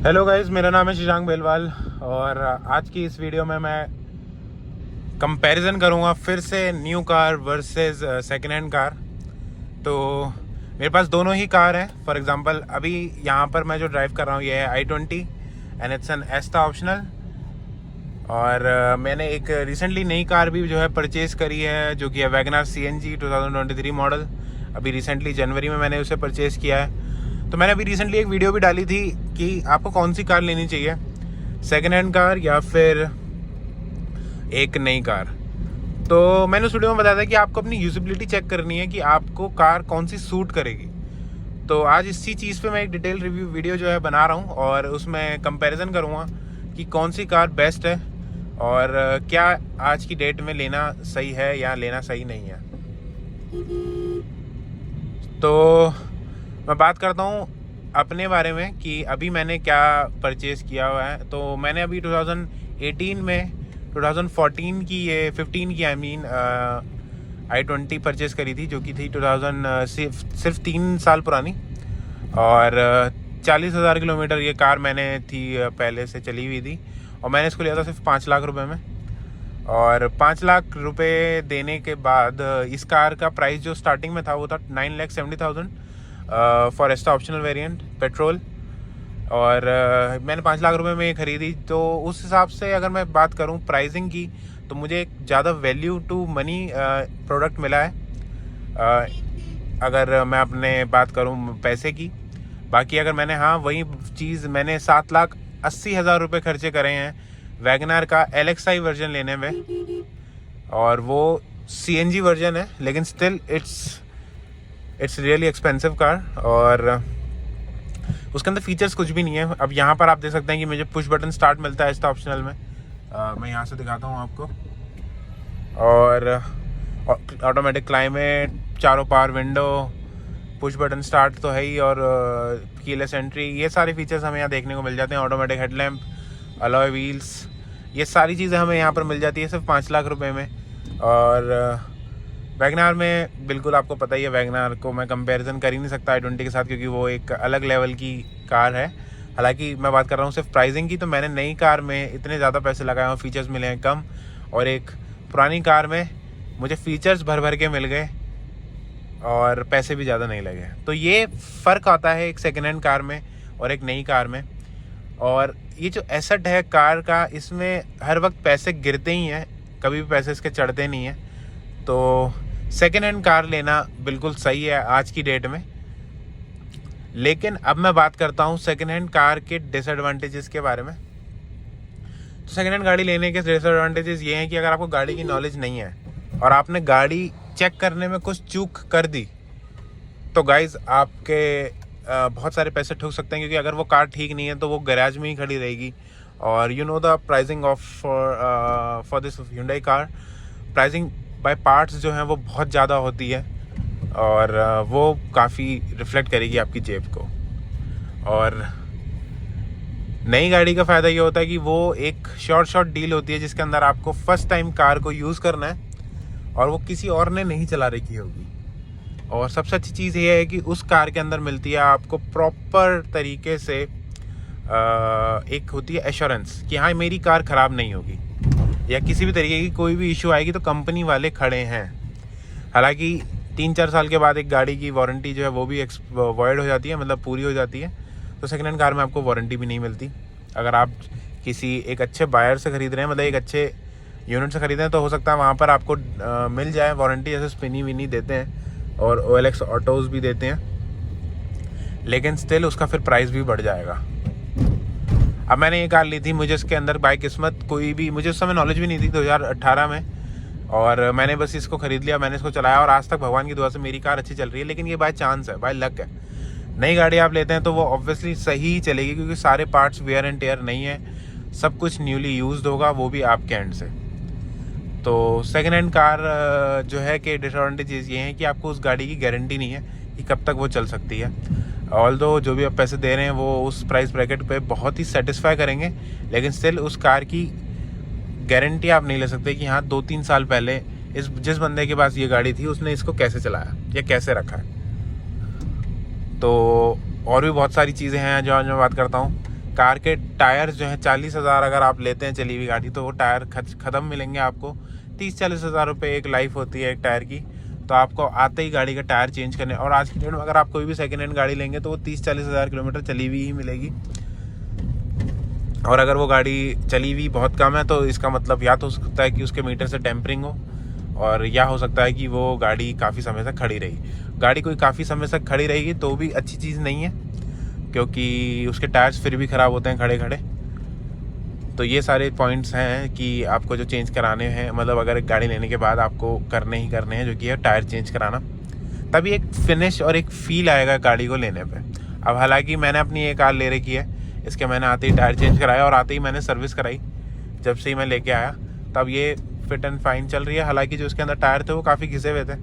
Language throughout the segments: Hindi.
हेलो गाइस, मेरा नाम है शशांक बेलवाल और आज की इस वीडियो में मैं कंपैरिजन करूंगा फिर से new car versus second hand car. तो मेरे पास दोनों ही कार हैं। फॉर एग्जांपल अभी यहाँ पर मैं जो ड्राइव कर रहा हूँ ये है i20 and it's an एस्टा optional. और मैंने एक रिसेंटली नई कार भी जो है परचेज़ करी है जो कि है वैगनआर CNG 2023 मॉडल। अभी रिसेंटली जनवरी में मैंने उसे परचेज़ किया है। तो मैंने अभी रिसेंटली एक वीडियो भी डाली थी कि आपको कौन सी कार लेनी चाहिए, सेकेंड हैंड कार या फिर एक नई कार। तो मैंने उस वीडियो में बताया था कि आपको अपनी यूजेबिलिटी चेक करनी है कि आपको कार कौन सी सूट करेगी। तो आज इसी चीज़ पे मैं एक डिटेल रिव्यू वीडियो जो है बना रहा हूँ और उसमें कंपैरिजन करूँगा कि कौन सी कार बेस्ट है और क्या आज की डेट में लेना सही है या लेना सही नहीं है। तो मैं बात करता हूँ अपने बारे में कि अभी मैंने क्या परचेज़ किया हुआ है। तो मैंने अभी 2018 में 2014 की ये 15 की i20 परचेज़ करी थी जो कि थी 2000 सिर्फ 3 साल पुरानी। और 40,000 किलोमीटर ये कार मैंने थी पहले से चली हुई थी और मैंने इसको लिया था सिर्फ 5 लाख रुपए में। और 5 लाख रुपए देने के बाद इस कार का प्राइस जो स्टार्टिंग में था वो था 9,70,000 फॉर एस्टा ऑप्शनल वेरिएंट पेट्रोल। और मैंने 5 लाख रुपए में ये ख़रीदी। तो उस हिसाब से अगर मैं बात करूं प्राइसिंग की तो मुझे एक ज़्यादा वैल्यू टू मनी प्रोडक्ट मिला है अगर मैं अपने बात करूं पैसे की। बाकी अगर मैंने वही चीज़ मैंने 7,80,000 रुपये खर्चे करे हैं वैगनआर का LXI वर्जन लेने में और वो CNG वर्जन है, लेकिन still it's really expensive car और उसके अंदर फीचर्स कुछ भी नहीं है। अब यहाँ पर आप देख सकते हैं कि मुझे पुश बटन स्टार्ट मिलता है इसका ऑप्शनल में। मैं यहाँ से दिखाता हूँ आपको। और ऑटोमेटिक क्लाइमेट, चारों power window, push button start तो है ही और कीलेस एंट्री, ये सारे फीचर्स हमें यहाँ देखने को मिल जाते हैं। ऑटोमेटिक हेडलैम्प, अलॉय व्हील्स, ये सारी चीज़ें हमें यहाँ पर मिल जाती है सिर्फ 5 लाख रुपए में। और वैगनआर में बिल्कुल आपको पता ही है, वैगनआर को मैं कंपैरिजन कर ही नहीं सकता i20 के साथ क्योंकि वो एक अलग लेवल की कार है। हालांकि मैं बात कर रहा हूँ सिर्फ प्राइसिंग की, तो मैंने नई कार में इतने ज़्यादा पैसे लगाए और फीचर्स मिले हैं कम, और एक पुरानी कार में मुझे फीचर्स भर भर के मिल गए और पैसे भी ज़्यादा नहीं लगे। तो ये फ़र्क आता है एक सेकेंड हैंड कार में और एक नई कार में। और ये जो एसेट है कार का, इसमें हर वक्त पैसे गिरते ही हैं, कभी भी पैसे इसके चढ़ते नहीं हैं। तो सेकेंड हैंड कार लेना बिल्कुल सही है आज की डेट में। लेकिन अब मैं बात करता हूँ सेकेंड हैंड कार के डिसएडवांटेजेस के बारे में। तो सेकेंड हैंड गाड़ी लेने के डिसएडवांटेजेस ये हैं कि अगर आपको गाड़ी की नॉलेज नहीं है और आपने गाड़ी चेक करने में कुछ चूक कर दी तो गाइज आपके बहुत सारे पैसे ठुक सकते हैं, क्योंकि अगर वो कार ठीक नहीं है तो वो गैराज में ही खड़ी रहेगी। और you know the pricing of for this Hyundai car, pricing by parts जो हैं वो बहुत ज़्यादा होती है और वो काफ़ी रिफ्लेक्ट करेगी आपकी जेब को। और नई गाड़ी का फ़ायदा ये होता है कि वो एक शॉर्ट डील होती है जिसके अंदर आपको फर्स्ट टाइम कार को यूज़ करना है और वो किसी और ने नहीं चला रखी होगी। और सबसे अच्छी चीज़ ये है कि उस कार के अंदर मिलती है आपको प्रॉपर तरीके से एक होती है एश्योरेंस कि हाँ मेरी कार ख़राब नहीं होगी या किसी भी तरीके की कोई भी इशू आएगी तो कंपनी वाले खड़े हैं। हालांकि 3-4 साल के बाद एक गाड़ी की वारंटी जो है वो भी वॉइड हो जाती है, मतलब पूरी हो जाती है। तो सेकेंड हैंड कार में आपको वारंटी भी नहीं मिलती। अगर आप किसी एक अच्छे बायर से ख़रीद रहे हैं, मतलब एक अच्छे यूनिट से ख़रीदें, तो हो सकता है वहाँ पर आपको मिल जाए वारंटी, जैसे स्पिनी विनी देते हैं और OLX ऑटोज़ भी देते हैं, लेकिन स्टिल उसका फिर प्राइस भी बढ़ जाएगा। अब मैंने ये कार ली थी, मुझे इसके अंदर बाय किस्मत कोई भी, मुझे उस समय नॉलेज भी नहीं थी 2018 में, और मैंने बस इसको ख़रीद लिया, मैंने इसको चलाया और आज तक भगवान की दुआ से मेरी कार अच्छी चल रही है। लेकिन ये बाय चांस है, बाय लक है। नई गाड़ी आप लेते हैं तो वो ऑब्वियसली सही ही चलेगी क्योंकि सारे पार्ट्स वेयर एंड टेयर नहीं है, सब कुछ न्यूली यूज्ड होगा, वो भी आपके एंड से। तो सेकेंड हैंड कार जो है कि डिसएडवांटेजेस ये हैं कि आपको उस गाड़ी की गारंटी नहीं है कि कब तक वो चल सकती है। ऑल्दो जो भी आप पैसे दे रहे हैं वो उस प्राइस ब्रैकेट पे बहुत ही सेटिस्फाई करेंगे, लेकिन स्टिल उस कार की गारंटी आप नहीं ले सकते कि हाँ 2-3 साल पहले जिस बंदे के पास ये गाड़ी थी उसने इसको कैसे चलाया या कैसे रखा है। तो और भी बहुत सारी चीज़ें हैं जो आज मैं बात करता हूँ। कार के टायर जो है 40,000 अगर आप लेते हैं चली हुई गाड़ी, तो वो टायर ख़त्म मिलेंगे आपको 30-40 हज़ार रुपये एक लाइफ होती है एक टायर की। तो आपको आते ही गाड़ी का टायर चेंज करने, और आज की डेट में अगर आप कोई भी सेकेंड हैंड गाड़ी लेंगे तो वो 30-40 हज़ार किलोमीटर चली हुई ही मिलेगी। और अगर वो गाड़ी चली हुई बहुत कम है तो इसका मतलब या तो हो सकता है कि उसके मीटर से टेम्परिंग हो, और या हो सकता है कि वो गाड़ी काफ़ी समय तक खड़ी रही। गाड़ी कोई काफ़ी समय तक खड़ी रहेगी तो भी अच्छी चीज़ नहीं है, क्योंकि उसके टायर्स फिर भी ख़राब होते हैं खड़े खड़े। तो ये सारे पॉइंट्स हैं कि आपको जो चेंज कराने हैं, मतलब अगर गाड़ी लेने के बाद आपको करने ही करने हैं, जो कि है टायर चेंज कराना। तभी एक फिनिश और एक फ़ील आएगा गाड़ी को लेने पे। अब हालांकि मैंने अपनी ये कार ले रखी है, इसके मैंने आते ही टायर चेंज कराया और आते ही मैंने सर्विस कराई। जब से ही मैं लेके आया तब ये फिट एंड फाइन चल रही है। हालांकि जो इसके अंदर टायर थे वो काफ़ी घिसे हुए थे,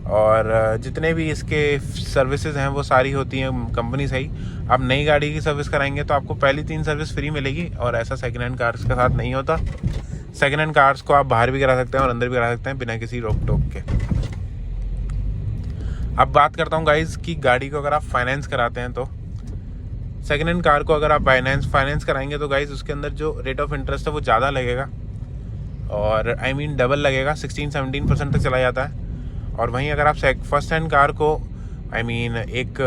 और जितने भी इसके सर्विसेज हैं वो सारी होती हैं कंपनी से ही। आप नई गाड़ी की सर्विस कराएंगे तो आपको पहली 3 सर्विस फ्री मिलेगी, और ऐसा सेकेंड हैंड कार्स के साथ नहीं होता। सेकेंड हैंड कार्स को आप बाहर भी करा सकते हैं और अंदर भी करा सकते हैं बिना किसी रोक टोक के। अब बात करता हूँ गाइज कि गाड़ी को अगर आप फाइनेंस कराते हैं तो सेकेंड हैंड कार को अगर आप फाइनेंस कराएंगे तो गाइज उसके अंदर जो रेट ऑफ इंटरेस्ट है वो ज़्यादा लगेगा, और डबल लगेगा, 16-17% तक चला जाता है। और वहीं अगर आप फर्स्ट हैंड कार को एक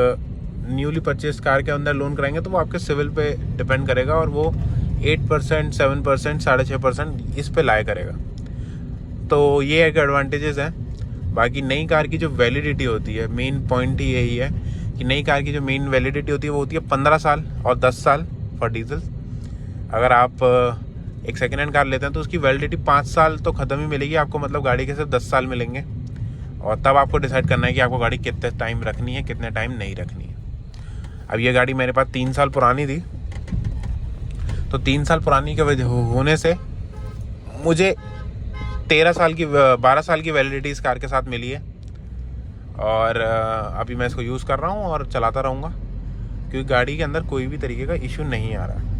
न्यूली परचेज कार के अंदर लोन कराएंगे तो वो आपके सिविल पे डिपेंड करेगा, और वो 8%, 7%, 6.5% इस पे लाया करेगा। तो ये एक एडवांटेजेस हैं। बाकी नई कार की जो वैलिडिटी होती है, मेन पॉइंट ही यही है कि नई कार की जो मेन वैलिडिटी होती है वो होती है 15 साल और 10 साल फॉर डीजल। अगर आप एक सेकेंड हैंड कार लेते हैं तो उसकी वैलिडिटी 5 साल तो ख़त्म ही मिलेगी आपको, मतलब गाड़ी के सिर्फ 10 साल मिलेंगे। और तब आपको डिसाइड करना है कि आपको गाड़ी कितने टाइम रखनी है, कितने टाइम नहीं रखनी है। अब ये गाड़ी मेरे पास 3 साल पुरानी थी, तो 3 साल पुरानी के वजह होने से मुझे 12 साल की वैलिडिटी इस कार के साथ मिली है। और अभी मैं इसको यूज़ कर रहा हूँ और चलाता रहूँगा, क्योंकि गाड़ी के अंदर कोई भी तरीके का इशू नहीं आ रहा।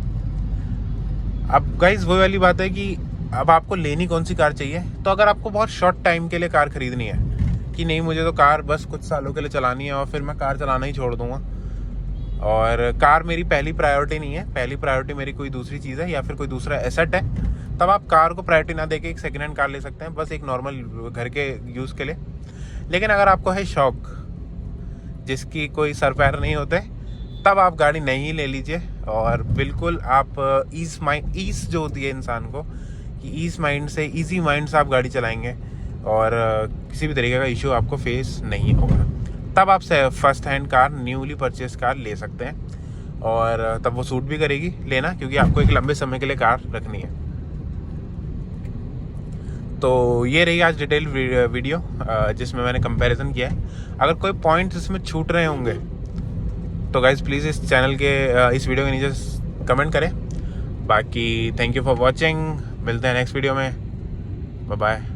अब गाइज वो वाली बात है कि अब आपको लेनी कौन सी कार चाहिए। तो अगर आपको बहुत शॉर्ट टाइम के लिए कार खरीदनी है कि नहीं मुझे तो कार बस कुछ सालों के लिए चलानी है और फिर मैं कार चलाना ही छोड़ दूँगा, और कार मेरी पहली प्रायोरिटी नहीं है, पहली प्रायोरिटी मेरी कोई दूसरी चीज़ है या फिर कोई दूसरा एसेट है, तब आप कार को प्रायोरिटी ना देके एक सेकेंड हैंड कार ले सकते हैं, बस एक नॉर्मल घर के यूज़ के लिए। लेकिन अगर आपको है शौक जिसकी कोई सर पैर नहीं होते, तब आप गाड़ी नहीं ले लीजिए। और बिल्कुल आप ईज़ जो होती है इंसान को, कि ईज़ माइंड से, ईजी माइंड से आप गाड़ी चलाएंगे और किसी भी तरीके का इशू आपको फेस नहीं होगा। तब आप first hand car, newly purchase car ले सकते हैं, और तब वो सूट भी करेगी लेना, क्योंकि आपको एक लंबे समय के लिए कार रखनी है। तो ये रही आज डिटेल वीडियो जिसमें मैंने कंपैरिजन किया है। अगर कोई पॉइंट्स इसमें छूट रहे होंगे तो गाइज प्लीज़ इस चैनल के इस वीडियो के नीचे कमेंट करें। बाकी थैंक यू फॉर वॉचिंग, मिलते हैं नेक्स्ट वीडियो में, बाय बाय।